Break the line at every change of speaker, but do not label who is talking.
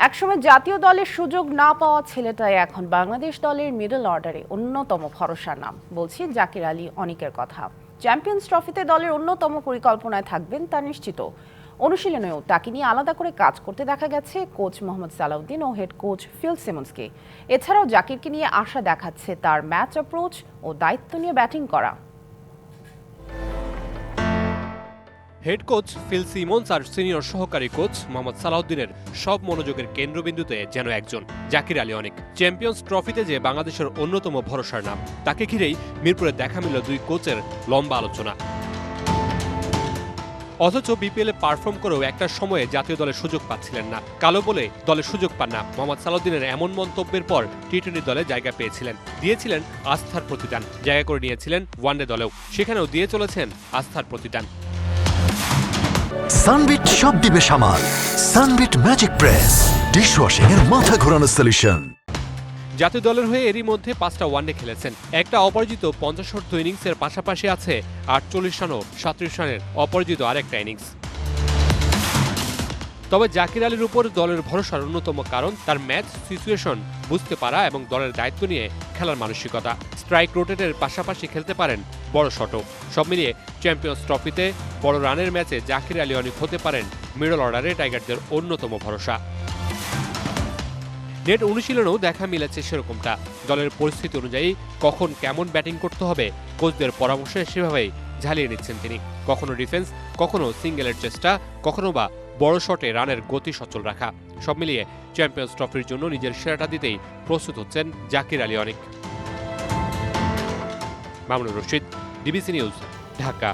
একসময় জাতীয় দলের সুযোগ না পাওয়া ছেলেটাই এখন বাংলাদেশ দলের মিডল অর্ডারে অন্যতম ভরসার নাম। বলছি জাকির আলী অনিকের কথা। চ্যাম্পিয়ন্স ট্রফিতে দলের অন্যতম পরিকল্পনায় থাকবেন তা নিশ্চিত। অনুশীলনেও তাকে নিয়ে আলাদা করে কাজ করতে দেখা গেছে কোচ মোহাম্মদ সালাউদ্দিন ও হেড কোচ ফিল সিমন্সকে। এছাড়াও জাকিরকে নিয়ে আশা দেখাচ্ছে তার ম্যাচ অ্যাপ্রোচ ও দায়িত্ব নিয়ে ব্যাটিং করা।
হেড কোচ ফিল সিমন্স আর সিনিয়র সহকারী কোচ মোহাম্মদ সালাউদ্দিনের সব মনোযোগের কেন্দ্রবিন্দুতে যেন একজন জাকির আলী অনিক। চ্যাম্পিয়ন্স ট্রফিতে যে বাংলাদেশের অন্যতম ভরসার নাম, তাকে ঘিরেই মিরপুরে দেখা মিলল দুই কোচের লম্বা আলোচনা। অথচ বিপিএলে পারফর্ম করেও একটা সময়ে জাতীয় দলের সুযোগ পাচ্ছিলেন না। কালো বলে দলে সুযোগ পান না মোহাম্মদ সালাউদ্দিনের এমন মন্তব্যের পর টি-20 দলে জায়গা পেয়েছিলেন, দিয়েছিলেন আস্থার প্রতিদান। জায়গা করে নিয়েছিলেন ওয়ানডে দলেও, সেখানেও দিয়ে চলেছেন আস্থার প্রতিদান।
সানবিট সব দিবে সামাল। সানবিট ম্যাজিক প্রেস ডিশওয়াশিং এর মাথা ঘোরানো সলিউশন।
জাতীয় দলের হয়ে এরই মধ্যে 5টা ওয়ানডে খেলেছেন। একটা অপরাজিত 50 ইনিংসের পাশাপাশি আছে 48 রান ও 37 রানের অপরাজিত আরেকটা ইনিংস। তবে জাকির আলীর উপর দলের ভরসার অন্যতম কারণ তার ম্যাচ সিচুয়েশন বুঝতে পারা এবং দলের দায়িত্ব নিয়ে খেলার মানসিকতা। স্ট্রাইক রোটেটের পাশাপাশি খেলতে পারেন বড় শটও। সব মিলিয়ে চ্যাম্পিয়ন্স ট্রফিতে বড় রানের ম্যাচে জাকির আলী অনিক হতে পারেন মিডল অর্ডারে টাইগারদের অন্যতম ভরসা। নেট অনুশীলনেও দেখা মিলেছে সেরকমটা। দলের পরিস্থিতি অনুযায়ী কখন কেমন ব্যাটিং করতে হবে কোচদের পরামর্শে সেভাবেই ঝালিয়ে নিচ্ছেন তিনি। কখনো ডিফেন্স, কখনো সিঙ্গেলের চেষ্টা, কখনো বা বড় শটে রানের গতি সচল রাখা। সব মিলিয়ে চ্যাম্পিয়ন্স ট্রফির জন্য নিজের সেরাটা দিতেই প্রস্তুত হচ্ছেন জাকির আলী অনিক। Mamunur Rashid, DBC news, Dhaka.